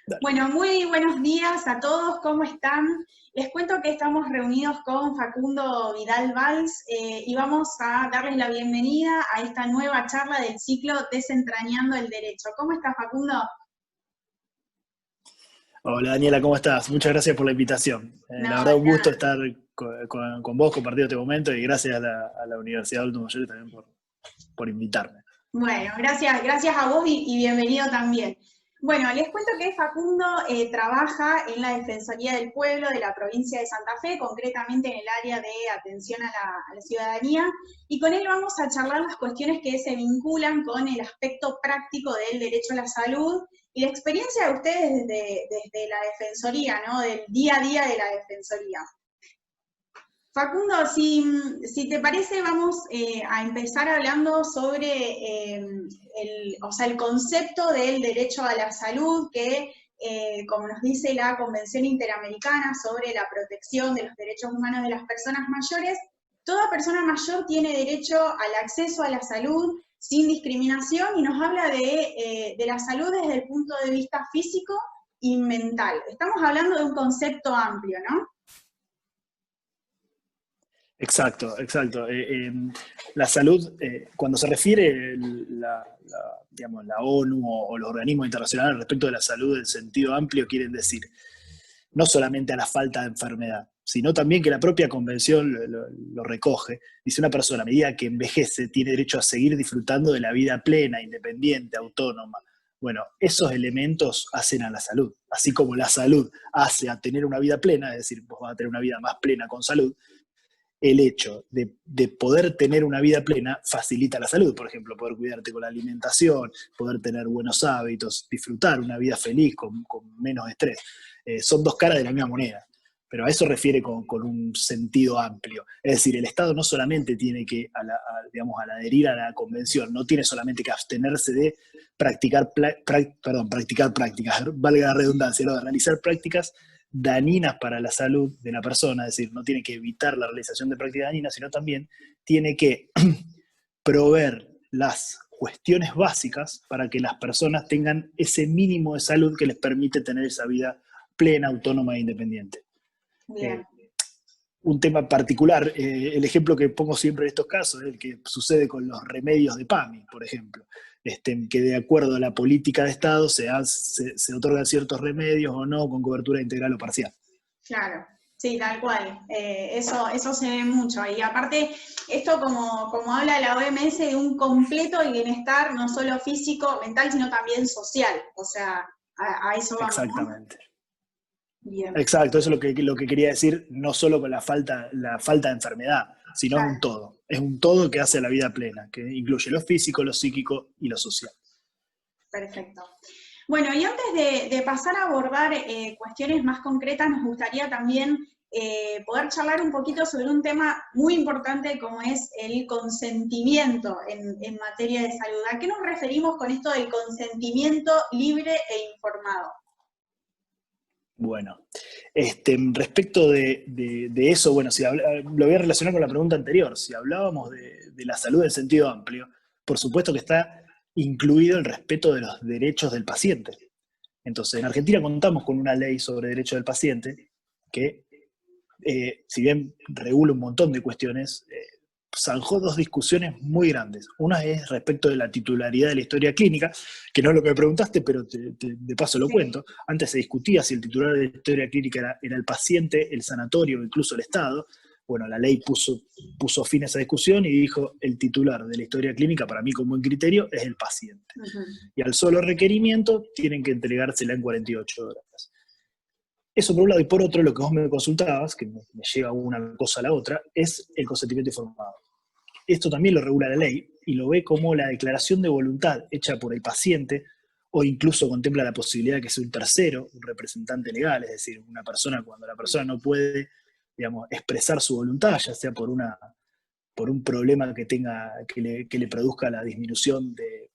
Dale. Bueno, muy buenos días a todos, ¿cómo están? Les cuento que estamos reunidos con Facundo Vidal Valls y vamos a darles la bienvenida a esta nueva charla del ciclo Desentrañando el Derecho. ¿Cómo está, Facundo? Hola Daniela, ¿cómo estás? Muchas gracias por la invitación. No, La verdad, un gusto nada. estar con vos, compartiendo este momento, y gracias a la Universidad de Adultos Mayores también por invitarme. Bueno, gracias a vos y bienvenido también. Bueno, les cuento que Facundo trabaja en la Defensoría del Pueblo de la provincia de Santa Fe, concretamente en el área de atención a la ciudadanía, y con él vamos a charlar las cuestiones que se vinculan con el aspecto práctico del derecho a la salud y la experiencia de ustedes desde la Defensoría, ¿no? Del día a día de la Defensoría. Facundo, si te parece, vamos a empezar hablando sobre el concepto del derecho a la salud, que, como nos dice la Convención Interamericana sobre la protección de los derechos humanos de las personas mayores, toda persona mayor tiene derecho al acceso a la salud sin discriminación y nos habla de la salud desde el punto de vista físico y mental. Estamos hablando de un concepto amplio, ¿no? Exacto, exacto. La salud, cuando se refiere digamos, la ONU o los organismos internacionales respecto de la salud en sentido amplio, quieren decir no solamente a la falta de enfermedad, sino también que la propia convención lo recoge. Dice: una persona a medida que envejece tiene derecho a seguir disfrutando de la vida plena, independiente, autónoma. Bueno, esos elementos hacen a la salud. Así como la salud hace a tener una vida plena, es decir, vos vas a tener una vida más plena con salud, el hecho de poder tener una vida plena facilita la salud. Por ejemplo, poder cuidarte con la alimentación, poder tener buenos hábitos, disfrutar una vida feliz con menos estrés. Son dos caras de la misma moneda, pero a eso refiere con un sentido amplio. Es decir, el Estado no solamente tiene que, digamos, al adherir a la convención, no tiene solamente que abstenerse de practicar prácticas, valga la redundancia, ¿no? De realizar prácticas dañinas para la salud de la persona, es decir, no tiene que evitar la realización de prácticas dañinas, sino también tiene que proveer las cuestiones básicas para que las personas tengan ese mínimo de salud que les permite tener esa vida plena, autónoma e independiente. Bien. Un tema particular, el ejemplo que pongo siempre en estos casos es el que sucede con los remedios de PAMI, por ejemplo, que de acuerdo a la política de Estado se otorgan ciertos remedios o no con cobertura integral o parcial. Claro, sí, tal cual. Eso se ve mucho. Y aparte, esto como habla la OMS de un completo bienestar, no solo físico, mental, sino también social. O sea, a eso vamos, ¿no? Exactamente. Bien, Exacto, eso es lo que quería decir, no solo con la falta de enfermedad, sino es claro, un todo. Es un todo que hace la vida plena, que incluye lo físico, lo psíquico y lo social. perfecto. Bueno, y antes de pasar a abordar cuestiones más concretas, nos gustaría también poder charlar un poquito sobre un tema muy importante como es el consentimiento en materia de salud. ¿A qué nos referimos con esto del consentimiento libre e informado? Bueno, respecto de eso, bueno, lo voy a relacionar con la pregunta anterior. Si hablábamos de la salud en sentido amplio, por supuesto que está incluido el respeto de los derechos del paciente. Entonces, en Argentina contamos con una ley sobre derechos del paciente que, si bien regula un montón de cuestiones, zanjó dos discusiones muy grandes. Una es respecto de la titularidad de la historia clínica, que no es lo que me preguntaste, pero de paso lo Sí. cuento. Antes se discutía si el titular de la historia clínica era el paciente, el sanatorio o incluso el Estado. Bueno, la ley puso fin a esa discusión y dijo: el titular de la historia clínica, para mí con buen criterio, es el paciente. Y al solo requerimiento tienen que entregársela en 48 horas. Eso por un lado, y por otro, lo que vos me consultabas, que me llega una cosa a la otra, es el consentimiento informado. Esto también lo regula la ley y lo ve como la declaración de voluntad hecha por el paciente, o incluso contempla la posibilidad de que sea un tercero, un representante legal, es decir, una persona, cuando la persona no puede, digamos, expresar su voluntad, ya sea por un problema que le produzca la disminución de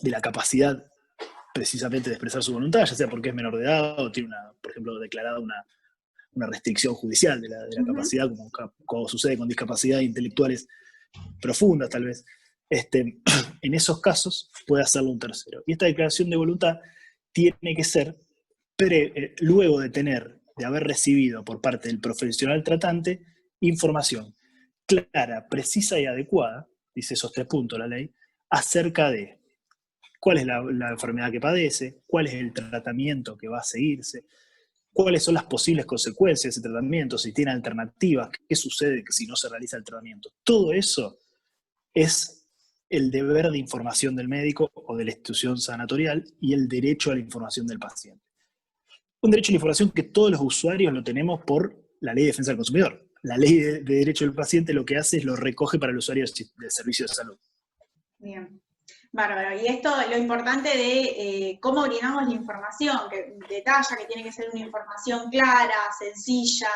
la capacidad precisamente de expresar su voluntad, ya sea porque es menor de edad o tiene, por ejemplo, declarada una restricción judicial de la capacidad, como sucede con discapacidades intelectuales profundas tal vez. En esos casos puede hacerlo un tercero. Y esta declaración de voluntad tiene que ser luego de haber recibido por parte del profesional tratante información clara, precisa y adecuada, dice esos 3 puntos la ley, acerca de cuál es la enfermedad que padece, cuál es el tratamiento que va a seguirse, cuáles son las posibles consecuencias de ese tratamiento, si tiene alternativas, qué sucede si no se realiza el tratamiento. Todo eso es el deber de información del médico o de la institución sanatorial y el derecho a la información del paciente. Un derecho a la información que todos los usuarios lo tenemos por la Ley de Defensa del Consumidor. La Ley de Derecho del Paciente lo que hace es lo recoge para el usuario del servicio de salud. Bien, bárbaro. Y esto, lo importante de cómo brindamos la información, que detalla que tiene que ser una información clara, sencilla,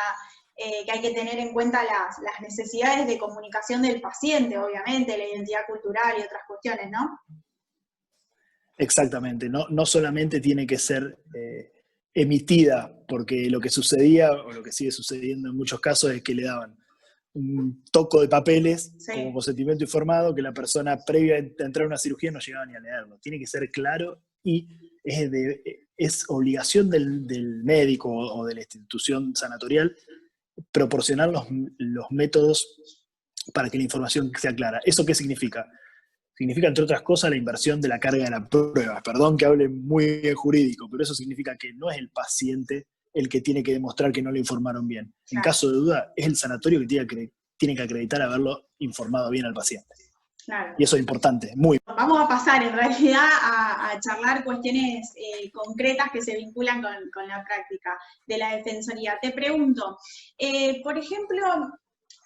que hay que tener en cuenta las necesidades de comunicación del paciente, obviamente, la identidad cultural y otras cuestiones, ¿no? Exactamente, no solamente tiene que ser emitida, porque lo que sucedía, o lo que sigue sucediendo en muchos casos, es que le daban un toco de papeles como consentimiento informado, que la persona previa a entrar a una cirugía no llegaba ni a leerlo. Tiene que ser claro y es obligación del médico o de la institución sanatorial proporcionar los métodos para que la información sea clara. ¿Eso qué significa? Significa, entre otras cosas, la inversión de la carga de la prueba. Perdón que hable muy bien jurídico, pero eso significa que no es el paciente el que tiene que demostrar que no le informaron bien. En caso de duda, es el sanatorio que tiene que acreditar haberlo informado bien al paciente. Claro. Y eso es importante, muy. Vamos a pasar en realidad a charlar cuestiones concretas que se vinculan con la práctica de la defensoría. Te pregunto, por ejemplo,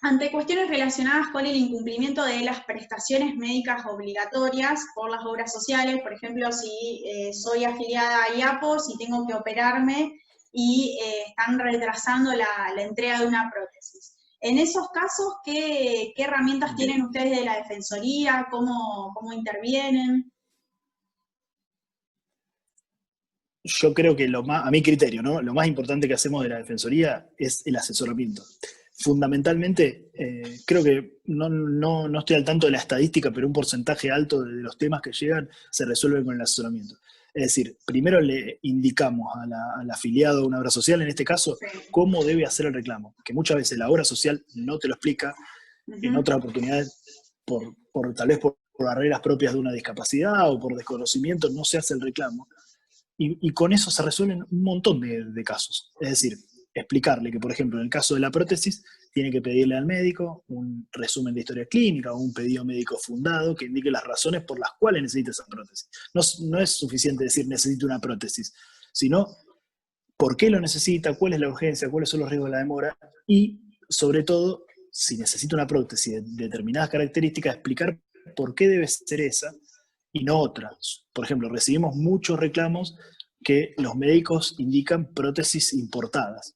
ante cuestiones relacionadas con el incumplimiento de las prestaciones médicas obligatorias por las obras sociales, por ejemplo, si soy afiliada a IAPOS y tengo que operarme y están retrasando la entrega de una prótesis. En esos casos, ¿qué herramientas tienen ustedes de la Defensoría? ¿Cómo intervienen? Yo creo que a mi criterio, ¿no? Lo más importante que hacemos de la Defensoría es el asesoramiento. Fundamentalmente, creo que no estoy al tanto de la estadística, pero un porcentaje alto de los temas que llegan se resuelven con el asesoramiento. Es decir, primero le indicamos al afiliado a una obra social, en este caso, cómo debe hacer el reclamo, que muchas veces la obra social no te lo explica, en otras oportunidades, tal vez por barreras propias de una discapacidad o por desconocimiento, no se hace el reclamo. Y con eso se resuelven un montón de casos. Es decir, explicarle que, por ejemplo, en el caso de la prótesis, tiene que pedirle al médico un resumen de historia clínica o un pedido médico fundado que indique las razones por las cuales necesita esa prótesis. No es suficiente decir necesito una prótesis, sino por qué lo necesita, cuál es la urgencia, cuáles son los riesgos de la demora y, sobre todo, si necesita una prótesis de determinadas características, explicar por qué debe ser esa y no otra. Por ejemplo, recibimos muchos reclamos que los médicos indican prótesis importadas.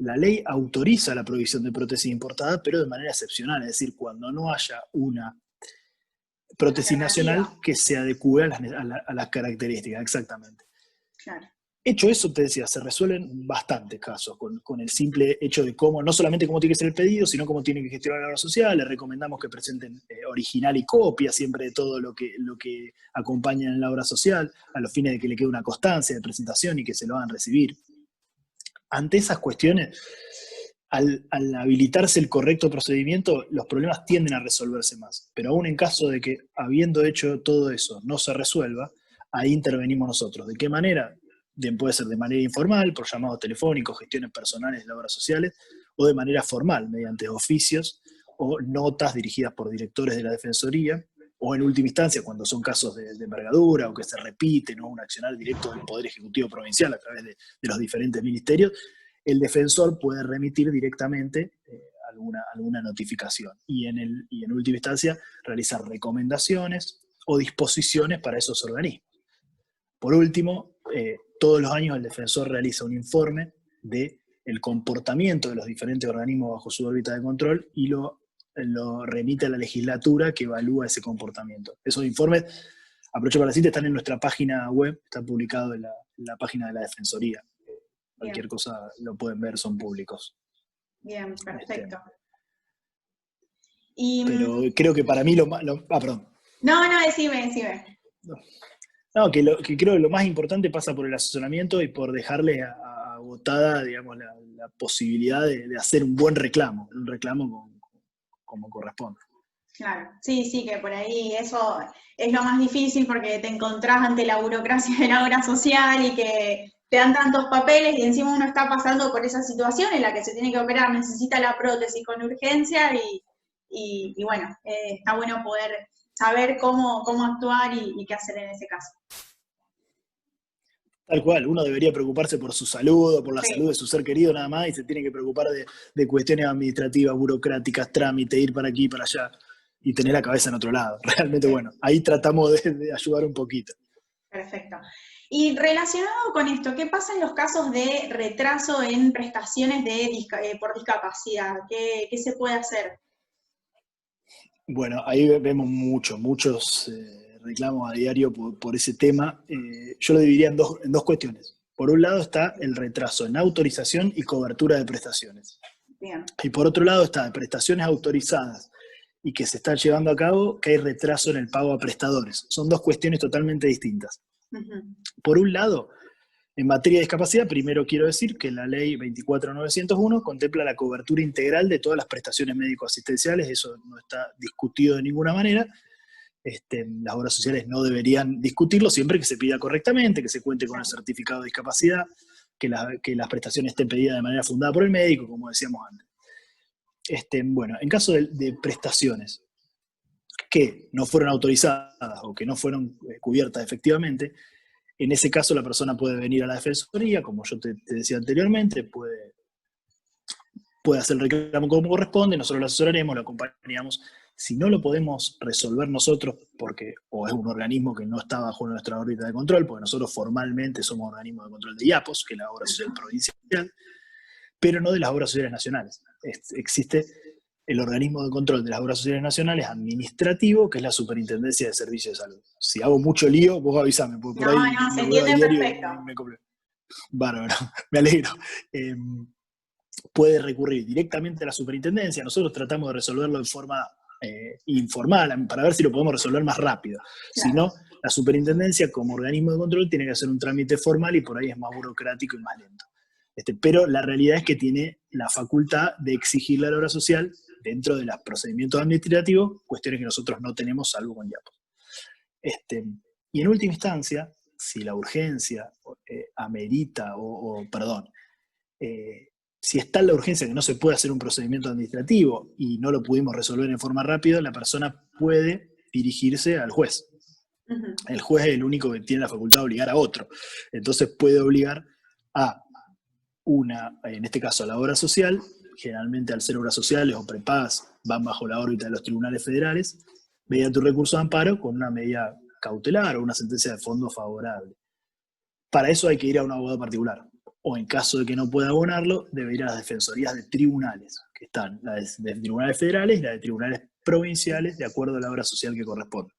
La ley autoriza la provisión de prótesis importadas, pero de manera excepcional, es decir, cuando no haya una prótesis nacional que se adecue a las características, exactamente. Claro. Hecho eso, te decía, se resuelven bastantes casos con el simple hecho de cómo, no solamente cómo tiene que ser el pedido, sino cómo tiene que gestionar la obra social. Les recomendamos que presenten original y copia siempre de todo lo que acompaña en la obra social, a los fines de que le quede una constancia de presentación y que se lo hagan recibir. Ante esas cuestiones, al habilitarse el correcto procedimiento, los problemas tienden a resolverse más. Pero aún en caso de que, habiendo hecho todo eso, no se resuelva, ahí intervenimos nosotros. ¿De qué manera? Puede ser de manera informal, por llamados telefónicos, gestiones personales de las obras sociales, o de manera formal, mediante oficios o notas dirigidas por directores de la Defensoría, o en última instancia, cuando son casos de envergadura o que se repiten, o un accionar directo del Poder Ejecutivo Provincial a través de los diferentes ministerios, el defensor puede remitir directamente alguna notificación y en última instancia realizar recomendaciones o disposiciones para esos organismos. Por último, todos los años el defensor realiza un informe del comportamiento de los diferentes organismos bajo su órbita de control y lo remite a la legislatura que evalúa ese comportamiento. Esos informes, aprovecho para decirte, están en nuestra página web, están publicados en la página de la Defensoría. Cualquier cosa lo pueden ver, son públicos. Bien, perfecto. Pero creo que para mí perdón. No, decime. No. No, que creo que lo más importante pasa por el asesoramiento y por dejarle agotada, digamos, la posibilidad de hacer un buen reclamo, un reclamo como corresponde. Claro, sí, sí, que por ahí eso es lo más difícil porque te encontrás ante la burocracia de la obra social y que te dan tantos papeles y encima uno está pasando por esa situación en la que se tiene que operar, necesita la prótesis con urgencia y bueno, está bueno poder saber cómo actuar y qué hacer en ese caso. Tal cual, uno debería preocuparse por su salud o por la salud Sí, de su ser querido nada más y se tiene que preocupar de cuestiones administrativas, burocráticas, trámite, ir para aquí, para allá y tener la cabeza en otro lado. Realmente, sí. bueno, ahí tratamos de ayudar un poquito. Perfecto. Y relacionado con esto, ¿qué pasa en los casos de retraso en prestaciones por discapacidad? ¿Qué se puede hacer? Bueno, ahí vemos muchos reclamos a diario por ese tema. Yo lo dividiría en dos cuestiones. Por un lado está el retraso en autorización y cobertura de prestaciones. Bien. Y por otro lado está prestaciones autorizadas y que se están llevando a cabo, que hay retraso en el pago a prestadores. Son dos cuestiones totalmente distintas. Ujú. Por un lado, en materia de discapacidad, primero quiero decir que la ley 24901 contempla la cobertura integral de todas las prestaciones médico-asistenciales, eso no está discutido de ninguna manera. Las obras sociales no deberían discutirlo siempre que se pida correctamente, que se cuente con el certificado de discapacidad, que las prestaciones estén pedidas de manera fundada por el médico, como decíamos antes. Bueno, en caso de prestaciones que no fueron autorizadas o que no fueron cubiertas efectivamente, en ese caso la persona puede venir a la defensoría, como yo te decía anteriormente, puede hacer el reclamo como corresponde, nosotros lo asesoraremos, lo acompañamos. Si no lo podemos resolver nosotros, porque o es un organismo que no está bajo nuestra órbita de control, porque nosotros formalmente somos organismo de control de IAPOS, que es la obra social provincial, pero no de las obras sociales nacionales. Existe el organismo de control de las obras sociales nacionales administrativo, que es la Superintendencia de Servicios de Salud. Si hago mucho lío, vos avísame, porque por No, ahí no, se lo veo a entiende diario perfecto. y me completo. Bárbaro, me alegro. Eh, Puede recurrir directamente a la superintendencia. Nosotros tratamos de resolverlo en forma informal, para ver si lo podemos resolver más rápido. Si Claro. no, la superintendencia como organismo de control tiene que hacer un trámite formal y por ahí es más burocrático y más lento. Pero la realidad es que tiene la facultad de exigirle a la obra social, dentro de los procedimientos administrativos, cuestiones que nosotros no tenemos salvo con IAPO. Y en última instancia, si la urgencia amerita, perdón, si está la urgencia que no se puede hacer un procedimiento administrativo y no lo pudimos resolver en forma rápida, la persona puede dirigirse al juez. Ujú. El juez es el único que tiene la facultad de obligar a otro. Entonces puede obligar a en este caso a la obra social, generalmente al ser obras sociales o prepagas van bajo la órbita de los tribunales federales, mediante un recurso de amparo con una medida cautelar o una sentencia de fondo favorable. Para eso hay que ir a un abogado particular. O en caso de que no pueda abonarlo, debe ir a las defensorías de tribunales, que están la de tribunales federales y la de tribunales provinciales, de acuerdo a la obra social que corresponde.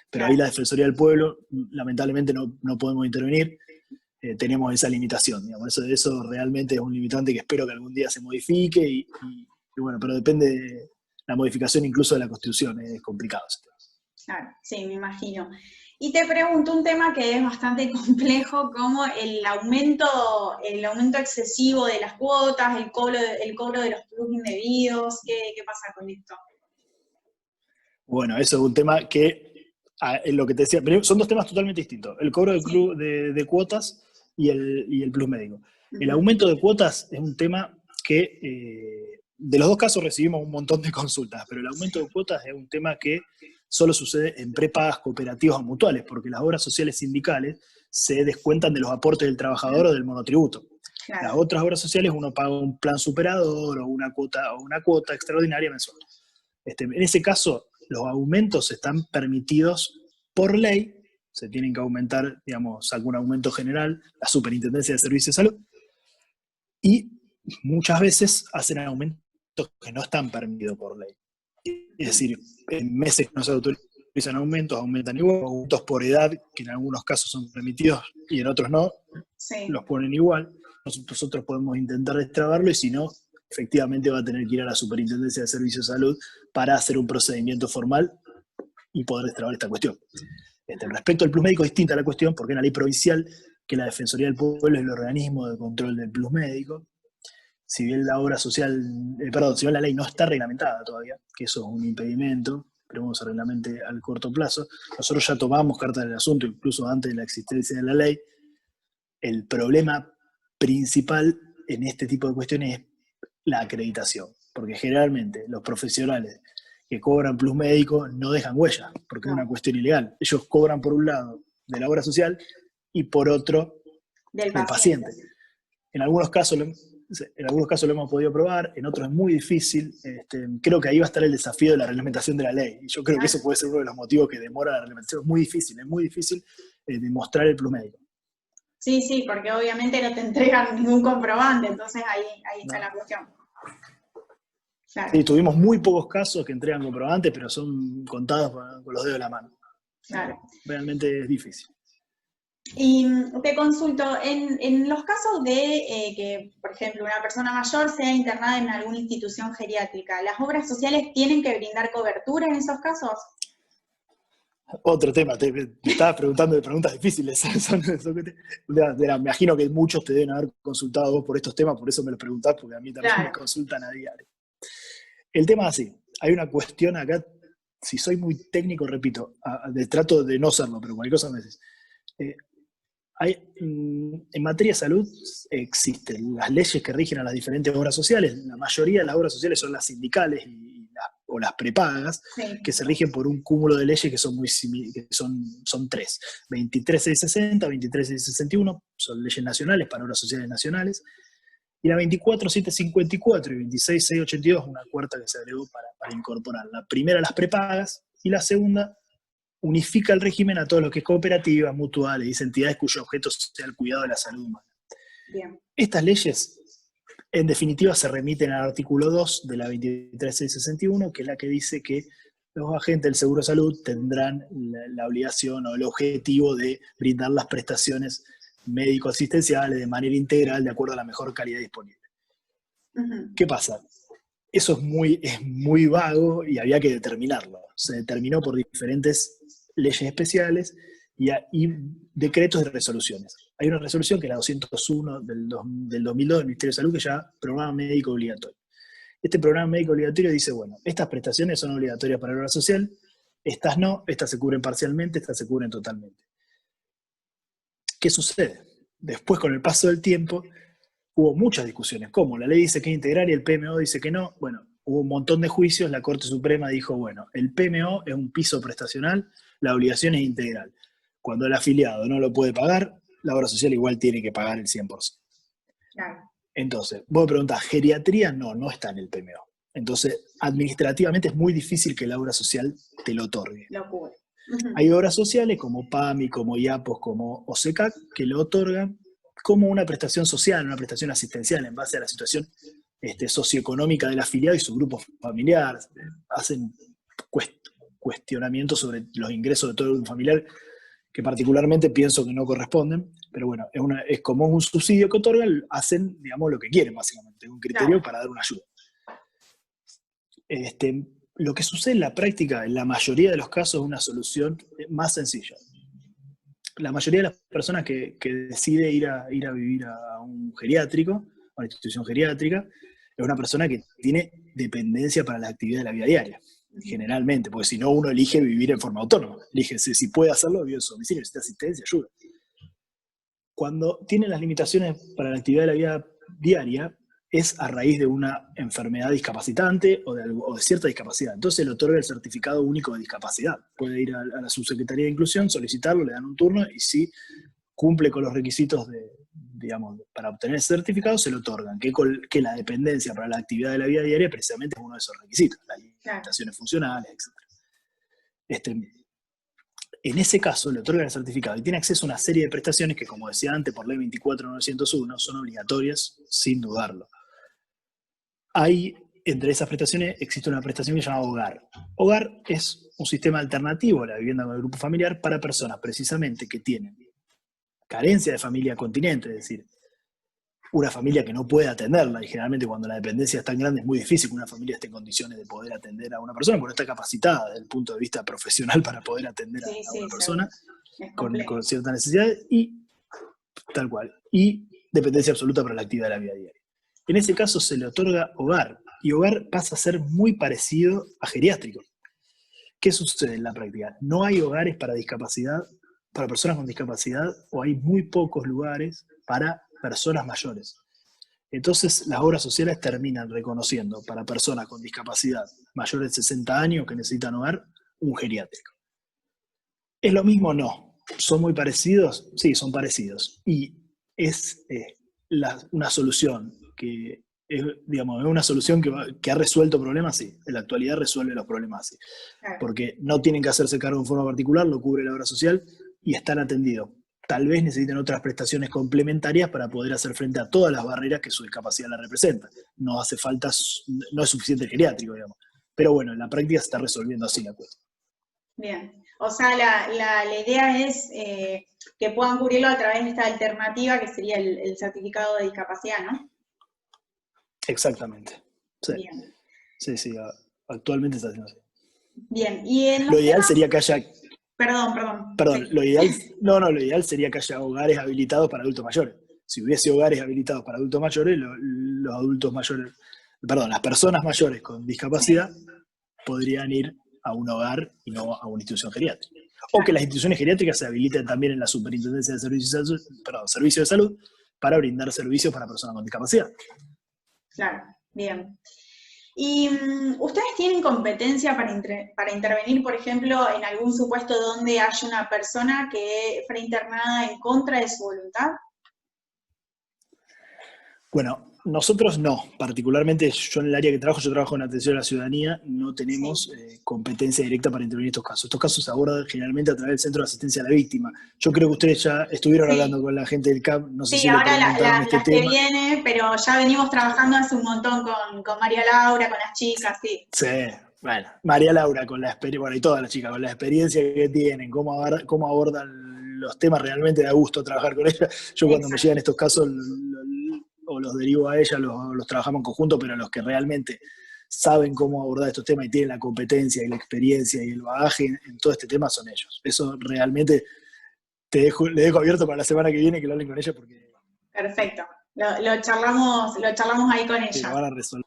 Pero ahí Claro. la Defensoría del Pueblo, lamentablemente no podemos intervenir, tenemos esa limitación. Digamos. Eso realmente es un limitante que espero que algún día se modifique y bueno, pero depende de la modificación incluso de la Constitución, es complicado. Claro, sí, me imagino. Y te pregunto un tema que es bastante complejo, como el aumento excesivo de las cuotas, el cobro de los plus indebidos, ¿qué pasa con esto? Bueno, eso es un tema que, lo que te decía, son dos temas totalmente distintos. El cobro Sí. de cuotas y el plus médico. El Ujú. aumento de cuotas es un tema que, de los dos casos recibimos un montón de consultas, pero el aumento de cuotas es un tema que solo sucede en prepagas cooperativas o mutuales, porque las obras sociales sindicales se descuentan de los aportes del trabajador o del monotributo. Las Claro. otras obras sociales uno paga un plan superador o una cuota extraordinaria mensual. En ese caso, los aumentos están permitidos por ley, se tienen que aumentar, digamos, algún aumento general, la Superintendencia de Servicios de Salud, y muchas veces hacen aumentos que no están permitidos por ley. Es decir, en meses que no se autorizan aumentos, aumentan igual, aumentos por edad, que en algunos casos son permitidos y en otros no, Sí. los ponen igual. Nosotros podemos intentar destrabarlo y si no, efectivamente va a tener que ir a la Superintendencia de Servicios de Salud para hacer un procedimiento formal y poder destrabar esta cuestión. Respecto al plusmédico es distinta la cuestión, porque en la ley provincial, que la Defensoría del Pueblo es el organismo de control del plusmédico, si bien la obra social, si bien la ley no está reglamentada todavía, que eso es un impedimento, esperemos se reglamente al corto plazo, nosotros ya tomamos carta del asunto, incluso antes de la existencia de la ley. El problema principal en este tipo de cuestiones es la acreditación, porque generalmente los profesionales que cobran plusmédico no dejan huella, porque es una cuestión ilegal. Ellos cobran por un lado de la obra social y por otro del paciente. En algunos casos lo hemos podido probar, en otros es muy difícil. Creo que ahí va a estar el desafío de la reglamentación de la ley. Y yo creo que eso puede ser uno de los motivos que demora la reglamentación. Es muy difícil demostrar el plusmédico. Sí, porque obviamente no te entregan ningún comprobante, entonces ahí está la cuestión. Claro. Sí, tuvimos muy pocos casos que entregan comprobantes, pero son contados con los dedos de la mano. Claro. Realmente es difícil. Y te consulto, en los casos de que, por ejemplo, una persona mayor sea internada en alguna institución geriátrica, ¿las obras sociales tienen que brindar cobertura en esos casos? Otro tema, te estabas preguntando de preguntas difíciles. Me imagino que muchos te deben haber consultado vos por estos temas, por eso me los preguntás, porque a mí también me consultan a diario. El tema es así, hay una cuestión acá, si soy muy técnico, repito, trato de no serlo, pero cualquier cosa me decís. En materia de salud existen las leyes que rigen a las diferentes obras sociales. La mayoría de las obras sociales son las sindicales o las prepagas, que se rigen por un cúmulo de leyes que son son tres. 23.660, 23.661 son leyes nacionales para obras sociales nacionales, y la 24.754 y 26.682 una cuarta que se agregó para incorporar. La primera, las prepagas, y la segunda unifica el régimen a todo lo que es cooperativas, mutuales y entidades cuyo objeto sea el cuidado de la salud humana. Bien. Estas leyes, en definitiva, se remiten al artículo 2 de la 23.661, que es la que dice que los agentes del Seguro de Salud tendrán la obligación o el objetivo de brindar las prestaciones médico-asistenciales de manera integral, de acuerdo a la mejor calidad disponible. Uh-huh. ¿Qué pasa? Eso es muy vago y había que determinarlo. Se determinó por diferentes leyes especiales y decretos de resoluciones. Hay una resolución que es la 201 del 2002 del Ministerio de Salud, que se llama Programa Médico Obligatorio. Este programa médico obligatorio dice, bueno, estas prestaciones son obligatorias para la obra social, estas no, estas se cubren parcialmente, estas se cubren totalmente. ¿Qué sucede? Después, con el paso del tiempo, hubo muchas discusiones, como la ley dice que es integral y el PMO dice que no. Bueno, hubo un montón de juicios, la Corte Suprema dijo, bueno, el PMO es un piso prestacional, la obligación es integral. Cuando el afiliado no lo puede pagar, la obra social igual tiene que pagar el 100%. Claro. Entonces, vos me preguntás, ¿geriatría? No está en el PMO. Entonces, administrativamente es muy difícil que la obra social te lo otorgue. Lo cubre. Uh-huh. Hay obras sociales como PAMI, como IAPOS, como OSECAC, que lo otorgan como una prestación social, una prestación asistencial en base a la situación socioeconómica del afiliado y su grupo familiar. Hacen cuestionamientos sobre los ingresos de todo el grupo familiar que particularmente pienso que no corresponden, pero bueno, es como un subsidio que otorgan, hacen, digamos, lo que quieren básicamente, un criterio para dar una ayuda. Lo que sucede en la práctica, en la mayoría de los casos, es una solución más sencilla. La mayoría de las personas que decide ir a vivir a un geriátrico, a una institución geriátrica, es una persona que tiene dependencia para la actividad de la vida diaria, generalmente, porque si no uno elige vivir en forma autónoma, elige si puede hacerlo, vive en su domicilio, necesita asistencia, ayuda. Cuando tiene las limitaciones para la actividad de la vida diaria, es a raíz de una enfermedad discapacitante o de cierta discapacidad. Entonces le otorga el certificado único de discapacidad. Puede ir a la subsecretaría de inclusión, solicitarlo, le dan un turno y si cumple con los requisitos para obtener ese certificado, se lo otorgan. Que la dependencia para la actividad de la vida diaria precisamente es uno de esos requisitos, las limitaciones funcionales, etc. En ese caso le otorgan el certificado y tiene acceso a una serie de prestaciones que, como decía antes, por ley 24.901, son obligatorias sin dudarlo. Entre esas prestaciones existe una prestación que se llama Hogar. Hogar es un sistema alternativo a la vivienda con el grupo familiar para personas precisamente que tienen carencia de familia continente, es decir, una familia que no puede atenderla, y generalmente cuando la dependencia es tan grande es muy difícil que una familia esté en condiciones de poder atender a una persona, porque no está capacitada desde el punto de vista profesional para poder atender Sí, a sí, una seguro. persona Es con complejo. ciertas necesidades, y tal cual, y dependencia absoluta para la actividad de la vida diaria. En ese caso se le otorga hogar, y hogar pasa a ser muy parecido a geriátrico. ¿Qué sucede en la práctica? No hay hogares para discapacidad, para personas con discapacidad, o hay muy pocos lugares para personas mayores. Entonces, las obras sociales terminan reconociendo para personas con discapacidad mayores de 60 años que necesitan hogar, un geriátrico. ¿Es lo mismo? No. ¿Son muy parecidos? Sí, son parecidos. Y es una solución que es, digamos, es una solución que ha resuelto problemas, sí. En la actualidad resuelve los problemas, sí. Claro. Porque no tienen que hacerse cargo en forma particular, lo cubre la obra social y están atendidos. Tal vez necesiten otras prestaciones complementarias para poder hacer frente a todas las barreras que su discapacidad la representa. No hace falta, no es suficiente el geriátrico, digamos. Pero bueno, en la práctica se está resolviendo así la cuestión. Bien. O sea, la idea es que puedan cubrirlo a través de esta alternativa que sería el certificado de discapacidad, ¿no? Exactamente. Sí, Bien. sí, sí. Actualmente está haciendo así. Bien. Y en Lo los ideal temas. sería que haya, Perdón. perdón, Sí. lo ideal sería que haya hogares habilitados para adultos mayores. Si hubiese hogares habilitados para adultos mayores, los adultos mayores, perdón, las personas mayores con discapacidad Sí. podrían ir a un hogar y no a una institución geriátrica. O que Claro. las instituciones geriátricas se habiliten también en la Superintendencia de Servicios de Salud para brindar servicios para personas con discapacidad. Claro. Bien. ¿Y ustedes tienen competencia para intervenir, por ejemplo, en algún supuesto donde haya una persona que fue internada en contra de su voluntad? Bueno, nosotros no, particularmente yo en el área que trabajo, yo trabajo en atención a la ciudadanía, no tenemos Sí. competencia directa para intervenir estos casos. Estos casos se abordan generalmente a través del Centro de Asistencia a la Víctima. Yo creo que ustedes ya estuvieron hablando Sí, con la gente del CAP, no sé sí, si le ahora preguntaron este las que tema. viene, pero ya venimos trabajando hace un montón con María Laura, con las chicas, sí. Sí, bueno, María Laura con la experiencia, bueno, y todas las chicas con la experiencia que tienen, cómo abordan los temas, realmente da gusto trabajar con ella. Yo cuando me llegan Exacto. estos casos o los derivo a ella, los trabajamos en conjunto, pero los que realmente saben cómo abordar estos temas y tienen la competencia y la experiencia y el bagaje en todo este tema son ellos. Eso realmente le dejo abierto para la semana que viene que lo hablen con ella porque Perfecto. Lo charlamos ahí con lo ella. van a resolver.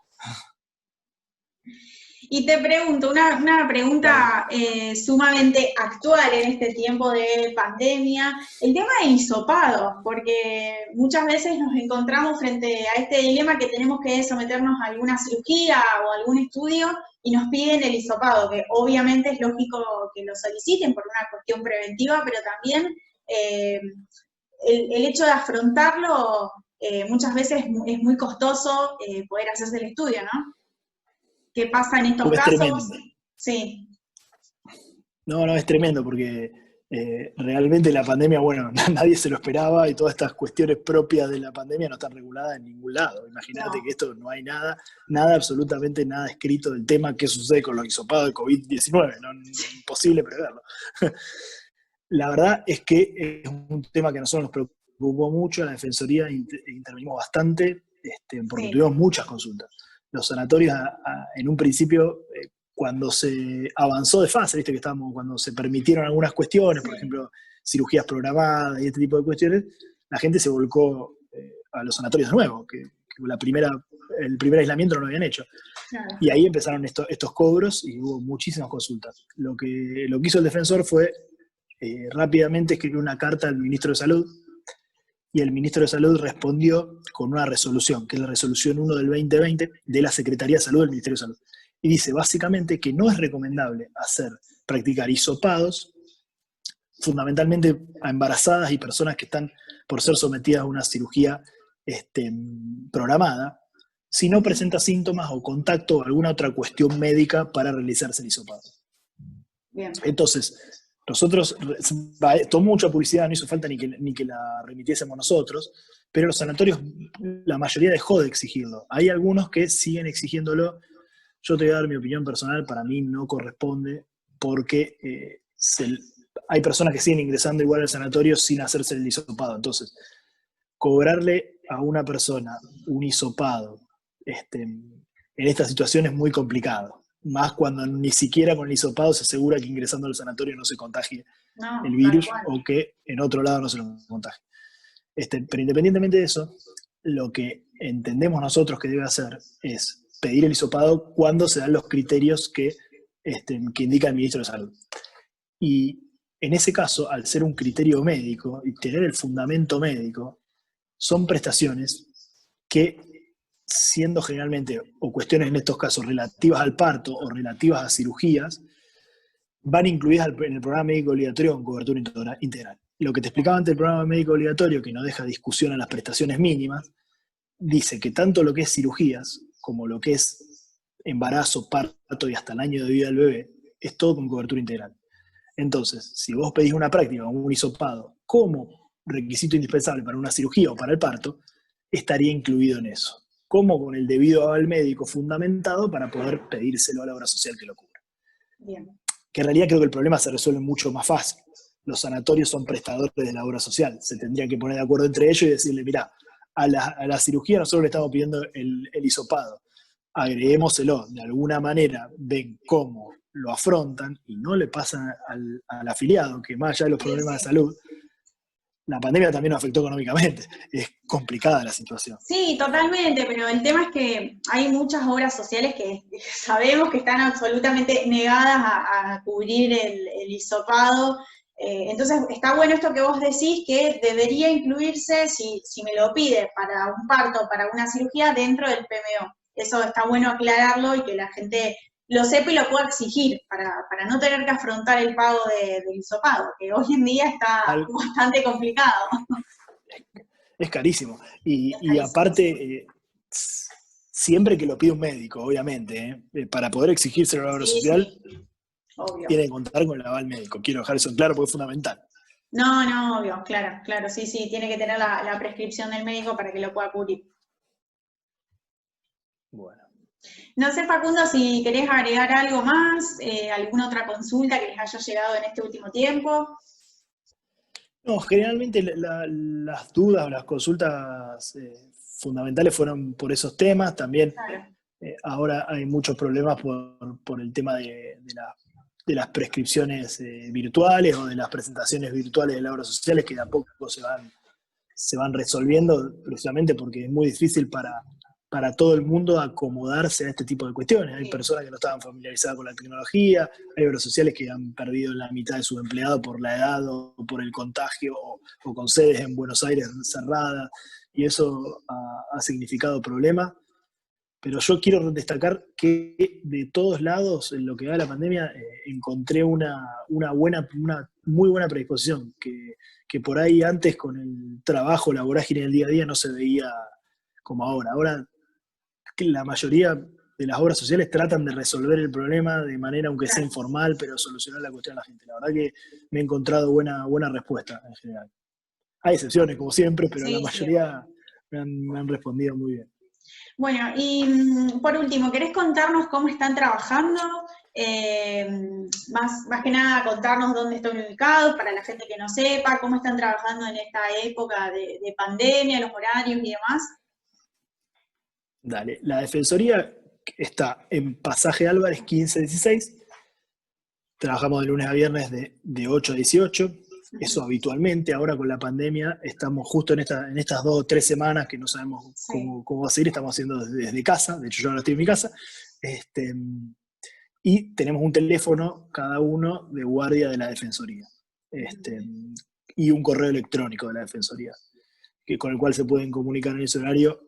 Y te pregunto, una Dale. pregunta sumamente actual en este tiempo de pandemia, el tema de hisopado, porque muchas veces nos encontramos frente a este dilema que tenemos que someternos a alguna cirugía o algún estudio y nos piden el hisopado, que obviamente es lógico que lo soliciten por una cuestión preventiva, pero también el hecho de afrontarlo muchas veces es muy costoso poder hacerse el estudio, ¿no? ¿Qué pasa en estos Es casos? tremendo. Sí, No, es tremendo porque realmente la pandemia, bueno, nadie se lo esperaba y todas estas cuestiones propias de la pandemia no están reguladas en ningún lado. Imagínate que no, esto no hay nada, absolutamente nada escrito del tema qué sucede con los hisopados de COVID-19, ¿no? Imposible preverlo. La verdad es que es un tema que a nosotros nos preocupó mucho, la Defensoría intervenimos bastante porque sí, tuvimos muchas consultas. Los sanatorios en un principio cuando se avanzó de fase, viste que estábamos, cuando se permitieron algunas cuestiones, por sí, ejemplo, cirugías programadas y este tipo de cuestiones, la gente se volcó a los sanatorios de nuevo, que el primer aislamiento no lo habían hecho. claro, Y ahí empezaron estos cobros y hubo muchísimas consultas. Lo que hizo el defensor fue rápidamente escribir una carta al ministro de Salud, y el ministro de Salud respondió con una resolución, que es la resolución 1 del 2020 de la Secretaría de Salud del Ministerio de Salud. Y dice básicamente que no es recomendable practicar hisopados, fundamentalmente a embarazadas y personas que están por ser sometidas a una cirugía programada, si no presenta síntomas o contacto o alguna otra cuestión médica para realizarse el hisopado. bien, Entonces, nosotros, tomó mucha publicidad, no hizo falta ni que la remitiésemos nosotros, pero los sanatorios, la mayoría dejó de exigirlo. Hay algunos que siguen exigiéndolo. Yo te voy a dar mi opinión personal, para mí no corresponde, porque hay personas que siguen ingresando igual al sanatorio sin hacerse el hisopado. Entonces, cobrarle a una persona un hisopado en esta situación es muy complicado. Más cuando ni siquiera con el hisopado se asegura que ingresando al sanatorio no se contagie el No, tal virus cual. o que en otro lado no se lo contagie. Pero independientemente de eso, lo que entendemos nosotros que debe hacer es pedir el hisopado cuando se dan los criterios que indica el ministro de Salud. Y en ese caso, al ser un criterio médico y tener el fundamento médico, son prestaciones que, siendo generalmente, o cuestiones en estos casos relativas al parto o relativas a cirugías, van incluidas en el programa médico obligatorio con cobertura integral. Lo que te explicaba antes del programa médico obligatorio, que no deja discusión a las prestaciones mínimas, dice que tanto lo que es cirugías como lo que es embarazo, parto y hasta el año de vida del bebé, es todo con cobertura integral. Entonces, si vos pedís una práctica o un hisopado como requisito indispensable para una cirugía o para el parto, estaría incluido en eso, como con el debido aval médico fundamentado para poder pedírselo a la obra social que lo cubra. Bien. Que en realidad creo que el problema se resuelve mucho más fácil. Los sanatorios son prestadores de la obra social, se tendrían que poner de acuerdo entre ellos y decirle, mirá, a la cirugía nosotros le estamos pidiendo el hisopado, agreguémoselo, de alguna manera ven cómo lo afrontan y no le pasan al afiliado, que más allá de los problemas de salud, la pandemia también nos afectó económicamente. Es complicada la situación. Sí, totalmente, pero el tema es que hay muchas obras sociales que sabemos que están absolutamente negadas a cubrir el hisopado. Entonces, está bueno esto que vos decís, que debería incluirse, si me lo pide para un parto, para una cirugía, dentro del PMO. Eso está bueno aclararlo y que la gente lo sepa y lo pueda exigir para no tener que afrontar el pago del hisopado, que hoy en día está bastante complicado. Es carísimo. Es Y carísimo. aparte, siempre que lo pide un médico, obviamente, para poder exigirse a la obra social, Sí. Obvio. tiene que contar con el aval médico. Quiero dejar eso en claro porque es fundamental. No, obvio, claro, sí, tiene que tener la prescripción del médico para que lo pueda cubrir. Bueno. No sé, Facundo, si querés agregar algo más, alguna otra consulta que les haya llegado en este último tiempo. No, generalmente las dudas o las consultas fundamentales fueron por esos temas. También Claro. ahora hay muchos problemas por el tema de las prescripciones virtuales o de las presentaciones virtuales de las obras sociales que de a poco se van resolviendo, precisamente porque es muy difícil para todo el mundo acomodarse a este tipo de cuestiones. Hay personas que no estaban familiarizadas con la tecnología, hay obras sociales que han perdido la mitad de sus empleados por la edad o por el contagio o con sedes en Buenos Aires cerradas, y eso ha significado problemas. Pero yo quiero destacar que de todos lados, en lo que va de la pandemia, encontré una muy buena predisposición, que por ahí antes con el trabajo, la vorágine del día a día no se veía como ahora. Ahora la mayoría de las obras sociales tratan de resolver el problema de manera, aunque sea informal, pero solucionar la cuestión a la gente. La verdad que me he encontrado buena respuesta en general. Hay excepciones, como siempre, pero la mayoría me han respondido muy bien. Bueno, y por último, ¿querés contarnos cómo están trabajando? Más que nada contarnos dónde están ubicados, para la gente que no sepa, cómo están trabajando en esta época de pandemia, los horarios y demás. Dale, la Defensoría está en Pasaje Álvarez 1516. Trabajamos de lunes a viernes de 8 a 18. Eso habitualmente. Ahora con la pandemia estamos justo en estas 2 o 3 semanas que no sabemos cómo va a seguir. Estamos haciendo desde casa. De hecho, yo ahora estoy en mi casa. Y tenemos un teléfono cada uno de guardia de la Defensoría. Y un correo electrónico de la Defensoría, con el cual se pueden comunicar en ese horario.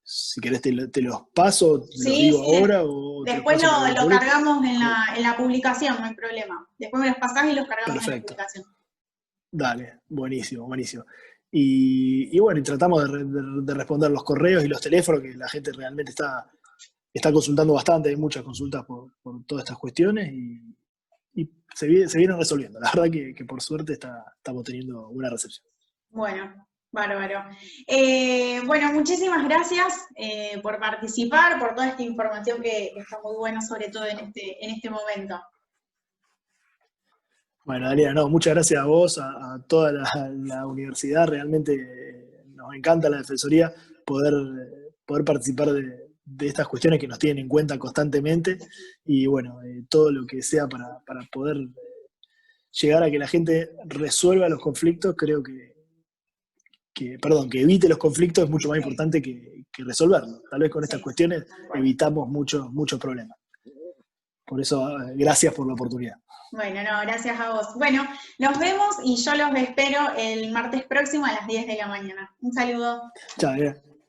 Si querés te los paso, te los digo ahora. O después lo cargamos en la publicación, no hay problema. Después me los pasás y los cargamos en la publicación. Dale, buenísimo. Y bueno, y tratamos de responder los correos y los teléfonos, que la gente realmente está consultando bastante. Hay muchas consultas por todas estas cuestiones y se vienen resolviendo. La verdad que por suerte estamos teniendo una recepción. Bueno, bárbaro. Bueno, muchísimas gracias por participar, por toda esta información que está muy buena, sobre todo en este momento. Bueno, Daniela, muchas gracias a vos, a toda la universidad. Realmente nos encanta la Defensoría poder participar de estas cuestiones que nos tienen en cuenta constantemente, y bueno, todo lo que sea para poder llegar a que la gente resuelva los conflictos, creo que evite los conflictos es mucho más importante que resolverlos. Tal vez con estas cuestiones evitamos muchos problemas. Por eso, gracias por la oportunidad. Bueno, no, gracias a vos. Bueno, nos vemos y yo los espero el martes próximo a las 10 de la mañana. Un saludo. Chao,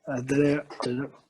hasta luego.